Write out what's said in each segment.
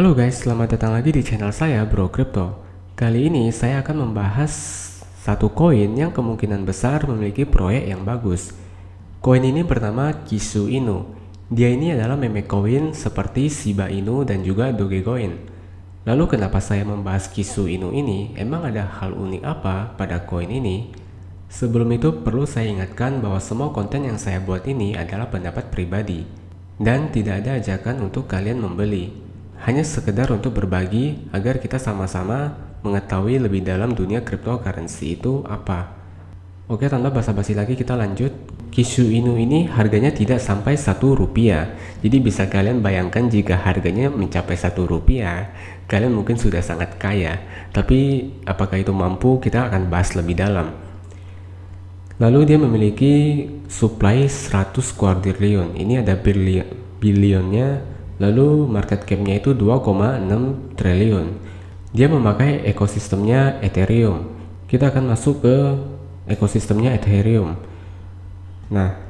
Halo guys, selamat datang lagi di channel saya Bro Crypto. Kali ini saya akan membahas satu koin yang kemungkinan besar memiliki proyek yang bagus. Koin ini bernama Kisu Inu. Dia ini adalah meme koin seperti Shiba Inu dan juga Dogecoin. Lalu kenapa saya membahas Kisu Inu ini? Emang ada hal unik apa pada koin ini? Sebelum itu perlu saya ingatkan bahwa semua konten yang saya buat ini adalah pendapat pribadi dan tidak ada ajakan untuk kalian membeli. Hanya sekedar untuk berbagi agar kita sama-sama mengetahui lebih dalam dunia cryptocurrency itu apa. Oke, tanpa basa-basi lagi kita lanjut. Kisu Inu ini harganya tidak sampai Rp1. Jadi bisa kalian bayangkan jika harganya mencapai Rp1, kalian mungkin sudah sangat kaya. Tapi apakah itu mampu? Kita akan bahas lebih dalam. Lalu dia memiliki supply 100 kuadriliun. Ini ada bilionnya. Lalu market cap-nya itu 2,6 triliun. Dia memakai ekosistemnya Ethereum. Kita akan masuk ke ekosistemnya Ethereum. Nah,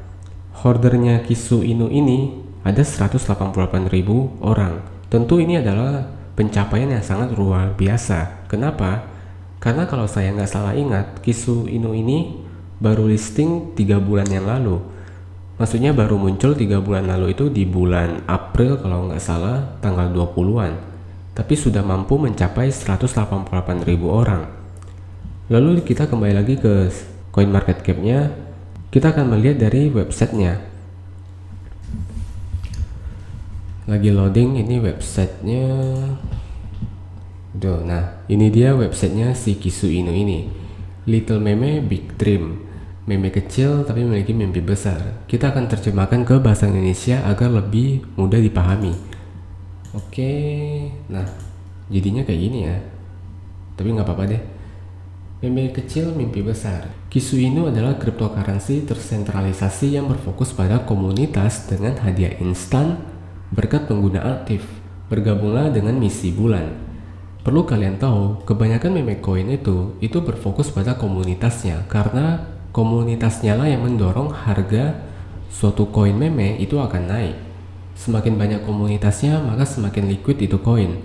holdernya Kisu Inu ini ada 188.000 orang. Tentu ini adalah pencapaian yang sangat luar biasa. Kenapa? Karena kalau saya nggak salah ingat, Kisu Inu ini baru listing 3 bulan yang lalu. Maksudnya baru muncul 3 bulan lalu itu di bulan April kalau nggak salah, tanggal 20-an. Tapi sudah mampu mencapai 188.000 orang. Lalu kita kembali lagi ke coin market cap-nya. Kita akan melihat dari websitenya. Lagi loading, ini websitenya. Nah, ini dia websitenya si Kisu Inu ini. Little meme, big dream. Meme kecil tapi memiliki mimpi besar. Kita akan terjemahkan ke bahasa Indonesia agar lebih mudah dipahami. Oke, nah jadinya kayak gini ya. Tapi nggak apa-apa deh. Meme kecil, mimpi besar. Kisu Inu adalah cryptocurrency tersentralisasi yang berfokus pada komunitas dengan hadiah instan berkat pengguna aktif. Bergabunglah dengan misi bulan. Perlu kalian tahu, kebanyakan meme coin itu berfokus pada komunitasnya karena komunitasnya lah yang mendorong harga suatu koin meme itu akan naik. Semakin banyak komunitasnya, maka semakin liquid itu koin.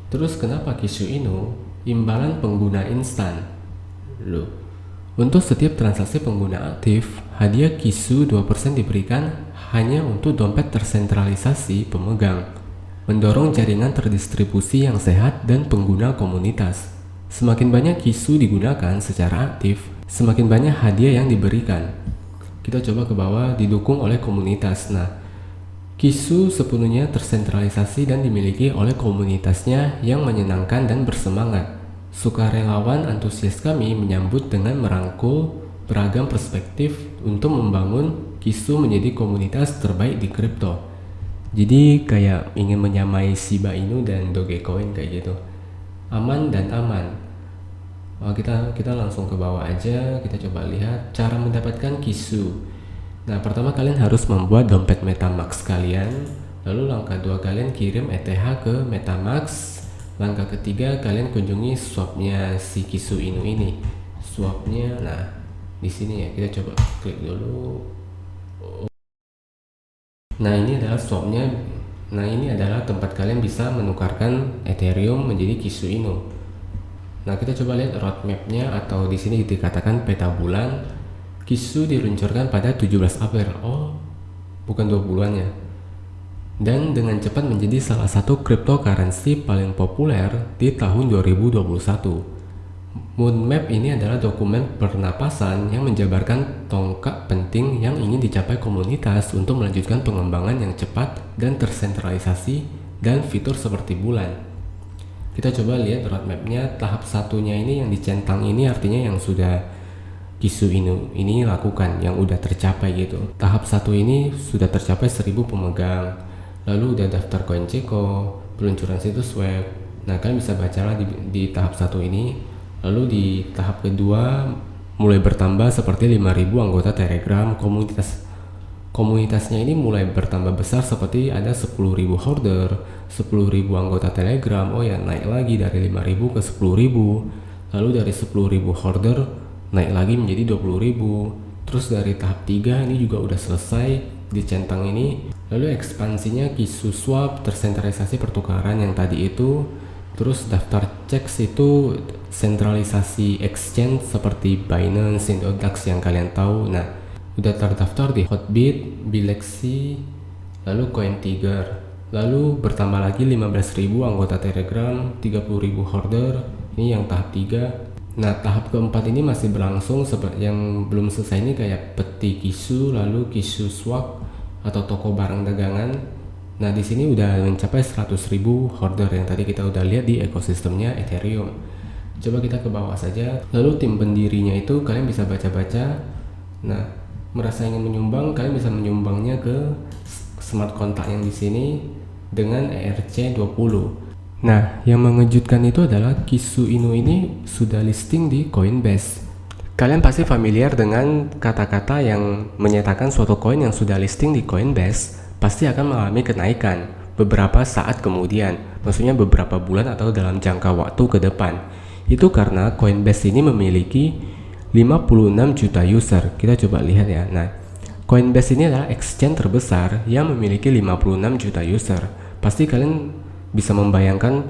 Terus kenapa Kisu Inu? Imbalan pengguna instan. Loh, untuk setiap transaksi pengguna aktif, hadiah Kisu 2% diberikan hanya untuk dompet tersentralisasi pemegang, mendorong jaringan terdistribusi yang sehat dan pengguna komunitas. Semakin banyak Kisu digunakan secara aktif, semakin banyak hadiah yang diberikan. Kita coba ke bawah, didukung oleh komunitas. Nah, Kisu sepenuhnya tersentralisasi dan dimiliki oleh komunitasnya yang menyenangkan dan bersemangat. Sukarelawan antusias kami menyambut dengan merangkul beragam perspektif untuk membangun Kisu menjadi komunitas terbaik di kripto. Jadi kayak ingin menyamai Shiba Inu dan Dogecoin kayak gitu. Aman dan aman. Kita langsung ke bawah aja. Kita coba lihat cara mendapatkan Kisu. Nah, pertama kalian harus membuat dompet MetaMask kalian. Lalu langkah 2 kalian kirim ETH ke MetaMask. Langkah ketiga kalian kunjungi swapnya si Kisu Inu ini. Swapnya, nah di sini ya, kita coba klik dulu. Nah, ini adalah swapnya. Nah, ini adalah tempat kalian bisa menukarkan Ethereum menjadi Kisu Inu. Nah, kita coba lihat roadmapnya, atau di sini dikatakan peta bulan. Kisu diluncurkan pada 17 April. Oh, bukan 2 bulannya. Dan dengan cepat menjadi salah satu cryptocurrency paling populer di tahun 2021. Moonmap ini adalah dokumen pernapasan yang menjabarkan tonggak penting yang ingin dicapai komunitas untuk melanjutkan pengembangan yang cepat dan tersentralisasi dan fitur seperti bulan. Kita coba lihat roadmapnya. Tahap satunya ini yang dicentang ini artinya yang sudah Kisu Inu ini lakukan, yang udah tercapai gitu. Tahap 1 ini sudah tercapai 1000 pemegang. Lalu udah daftar CoinGecko, peluncuran situs web. Nah, kalian bisa bacalah di tahap 1 ini. Lalu di tahap kedua mulai bertambah seperti 5000 anggota Telegram. Komunitasnya ini mulai bertambah besar seperti ada 10.000 holder, 10.000 anggota Telegram. Oh ya, naik lagi dari 5.000 ke 10.000. Lalu dari 10.000 holder naik lagi menjadi 20.000. Terus dari tahap 3 ini juga udah selesai. dicentang ini. Lalu ekspansinya Kisu Swap, tersentralisasi pertukaran yang tadi itu. Terus daftar checks itu sentralisasi exchange seperti Binance, Indodax yang kalian tahu. Nah, udah terdaftar di Hotbit, Bileksi, lalu CoinTiger. Lalu bertambah lagi 15.000 anggota Telegram, 30.000 order. Ini yang tahap 3. Nah, tahap keempat ini masih berlangsung. Yang belum selesai ini kayak peti Kisu, lalu Kisu Swap atau toko barang dagangan. Nah, di sini udah mencapai 100.000 order yang tadi kita udah lihat di ekosistemnya Ethereum. Coba kita ke bawah saja. Lalu tim pendirinya itu kalian bisa baca-baca. Nah, merasa ingin menyumbang, kalian bisa menyumbangnya ke smart contract yang di sini dengan ERC20. Nah, yang mengejutkan itu adalah Kisu Inu ini sudah listing di Coinbase. Kalian pasti familiar dengan kata-kata yang menyatakan suatu koin yang sudah listing di Coinbase pasti akan mengalami kenaikan beberapa saat kemudian, maksudnya beberapa bulan atau dalam jangka waktu ke depan. Itu karena Coinbase ini memiliki 56 juta user. Kita coba lihat ya. Nah, Coinbase ini adalah exchange terbesar yang memiliki 56 juta user. Pasti kalian bisa membayangkan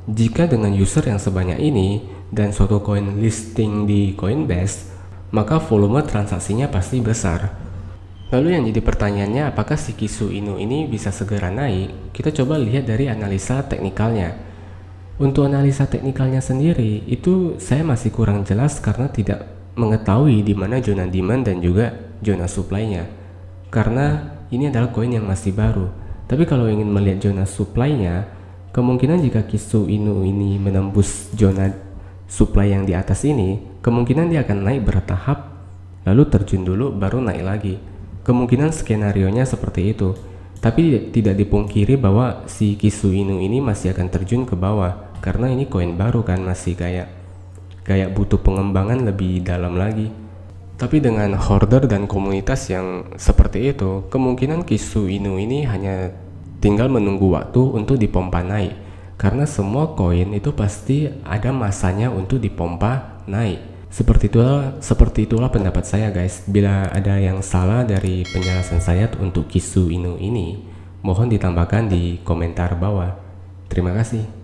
jika dengan user yang sebanyak ini dan suatu koin listing di Coinbase, maka volume transaksinya pasti besar. Lalu yang jadi pertanyaannya, apakah si Kisu Inu ini bisa segera naik? Kita coba lihat dari analisa teknikalnya. Untuk analisa teknikalnya sendiri, itu saya masih kurang jelas karena tidak mengetahui di mana zona demand dan juga zona supply-nya. Karena ini adalah koin yang masih baru. Tapi kalau ingin melihat zona supply-nya, kemungkinan jika Kisu Inu ini menembus zona supply yang di atas ini, kemungkinan dia akan naik bertahap, lalu terjun dulu baru naik lagi. Kemungkinan skenarionya seperti itu. Tapi tidak dipungkiri bahwa si Kisu Inu ini masih akan terjun ke bawah karena ini koin baru kan, masih kayak butuh pengembangan lebih dalam lagi. Tapi dengan hoarder dan komunitas yang seperti itu, kemungkinan Kisu Inu ini hanya tinggal menunggu waktu untuk dipompa naik. Karena semua koin itu pasti ada masanya untuk dipompa naik. Seperti itulah pendapat saya guys. Bila ada yang salah dari penjelasan saya untuk Kisu Inu ini, mohon ditambahkan di komentar bawah. Terima kasih.